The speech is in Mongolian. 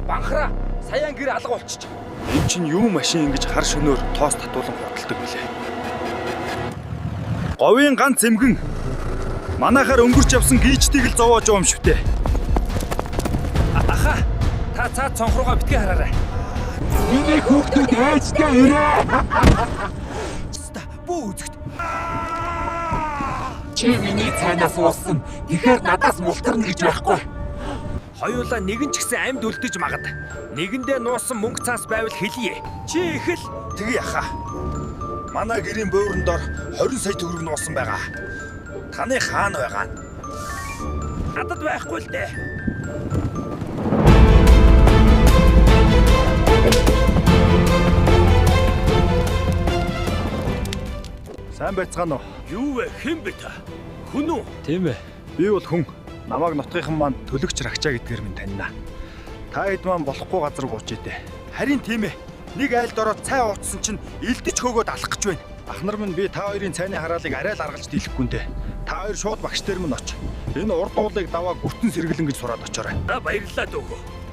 Банхара саяан гэр алга болчих. Энэ чинь юу машин ингэж хар шөнөөр тоос татуулан хурдалдаг билээ. Говийн ганц цэмгэн манайхаар өнгөрч явсан гийчдийг л зовоож байгаа юм шивтээ. Аха. Та цаад цонхруугаа битгий хараарай. Миний хүүхдүүд айцтай ирээ. Бүү үзэгт. Чи миний цайнаас уусан. Тэгэхээр надаас мултарна гэж байхгүй. Хоёулаа нэгэн ч гэсэн амьд үлдэж магад. Нэгэндээ нуусан мөнгө цаас байвал хэлье. Чи их л Тэгээ яхаа. Манай гэрийн бууран дор 20 сая төгрөг нуусан байгаа. Таны хаана байгаа? надад байхгүй л дээ. Сайн байцгаана уу? Юу вэ? Хэн бэ та? Хүн үү? Тийм ээ. Би бол хүн. Намайг нутгийнхан маань төлөгч рагчаа гэдгээр минь таньна. Та хэд маань болохгүй газар гууч идэ. Харин тийм ээ. Нэг айлд ороод цай ууцсан чинь элдэж хөөгөөд алах гэж байна. Ахнар минь би та хоёрын цайны хараалыг арай л аргалж дийлэхгүй нэ. Та хоёр шууд багш дээр минь оч. Энэ урд уулыг даваа гүртэн сэргэлэн гэж сураад очоорой. Баярлалаа дөөхөө.